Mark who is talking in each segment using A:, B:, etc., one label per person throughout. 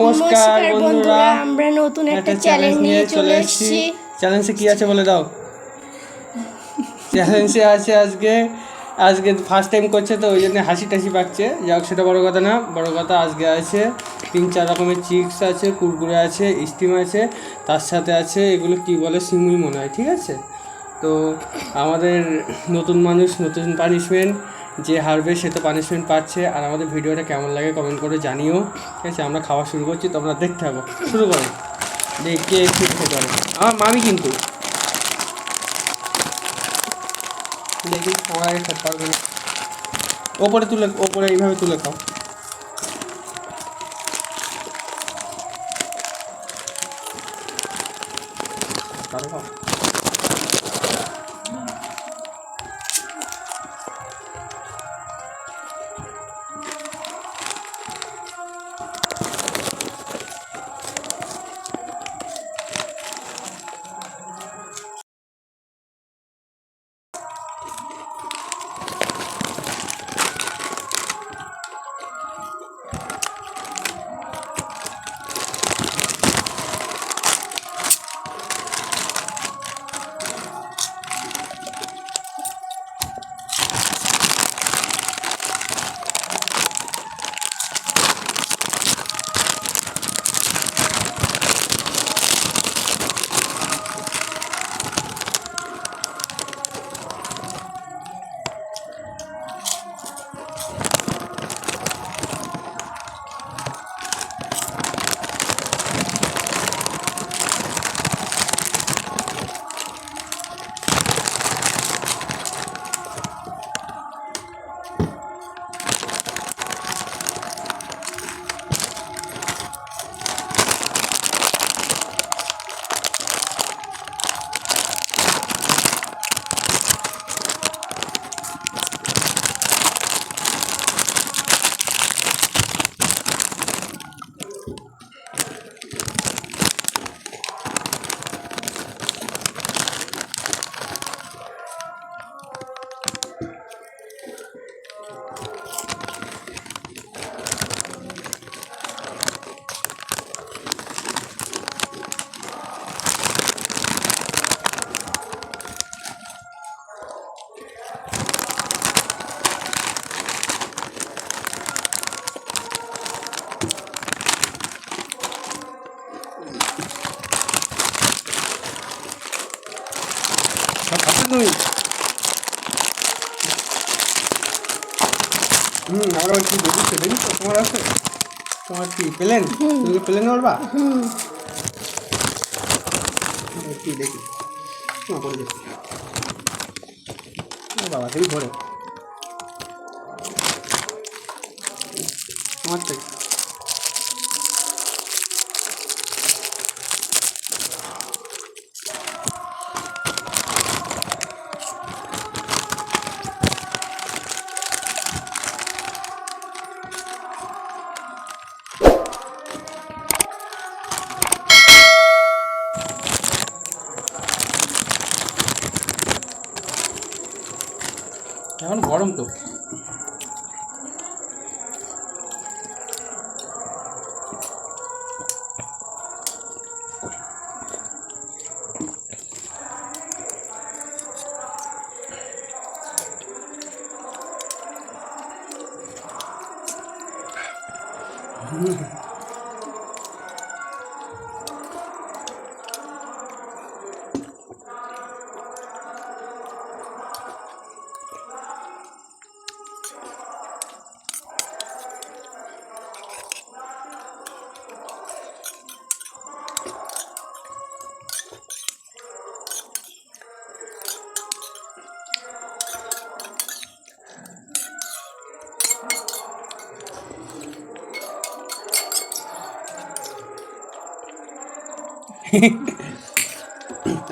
A: নমস্কার বন্ধুরা,
B: আমরা নতুন একটা চ্যালেঞ্জ নিয়ে চলে এসেছি।
A: চ্যালেঞ্জে কি আছে বলে দাও। চ্যালেঞ্জে আছে আজকে ফার্স্ট টাইম করছে তো ওই জন্য হাসি টাসি পাচ্ছে। যাক, সেটা বড় কথা না, বড় কথা আজকে আছে 3-4 রকমের চিপস আছে, কুরকুরে আছে, স্টিম আছে, তার সাথে আছে এগুলো কি বলে সিমুই মনে হয়, ঠিক আছে। তো আমাদের নতুন মানুষ নতুন পানিশমেন্ট, যে হারবে সে তো পানিশমেন্ট পাচ্ছে। আর আমাদের ভিডিওটা কেমন লাগে কমেন্ট করে জানিও, ঠিক আছে। আমরা খাওয়া শুরু করছি, তোমরা দেখতে থাকো, শুরু করো, দেখি কে খেতে পারে। আমার মামি কিন্তু দেখি আমার আগে খেতে পারবে না। ওপরে এইভাবে তুলে খাও। তাহলে খাও। তুমি আমরা কি দেখি তো তোমার আছে, তোমার কি প্লেন, তুমি কি প্লেন বলবা? কি দেখি তোমার করে দেখি। বাবা তুমি ধরে তোমার থেকে এখন গরম তো।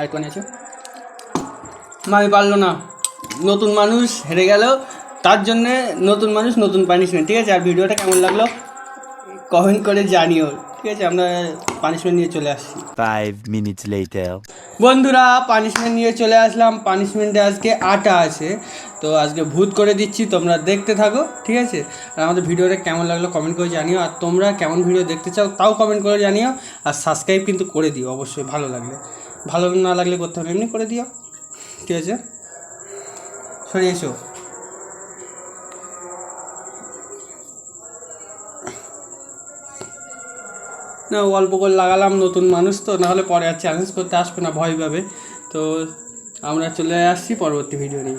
A: আরেকটু আছে, মামি পারলো না, নতুন মানুষ হেরে গেল, তার জন্যে নতুন মানুষ নতুন পানিশমেন্ট, ঠিক আছে। আর ভিডিওটা কেমন লাগলো কমেন্ট করে জানিও, ঠিক আছে? আমরা পানিশমেন্ট নিয়ে চলে আসছি।
C: 5 minutes later.
A: বন্ধুরা পানিশমেন্ট নিয়ে চলে আসলাম। পানিশমেন্টে আজকে আটা আছে, তো আজকে ভূত করে দিচ্ছি, তোমরা দেখতে থাকো, ঠিক আছে? আর আমাদের ভিডিওটা কেমন লাগলো কমেন্ট করে জানিও, আর তোমরা কেমন ভিডিও দেখতে চাও তাও কমেন্ট করে জানিও, আর সাবস্ক্রাইব কিন্তু করে দিও অবশ্যই, ভালো লাগলে। ভালো না লাগলে করতে হবে, এমনি করে দিও, ঠিক আছে? সরে এসো। না অল্প করে লাগালাম, নতুন মানুষ তো, নাহলে পরে আর চ্যালেঞ্জ করতে আসবে না, ভয় পাবে। তো আমরা চলে আসছি পরবর্তী ভিডিও নিয়ে।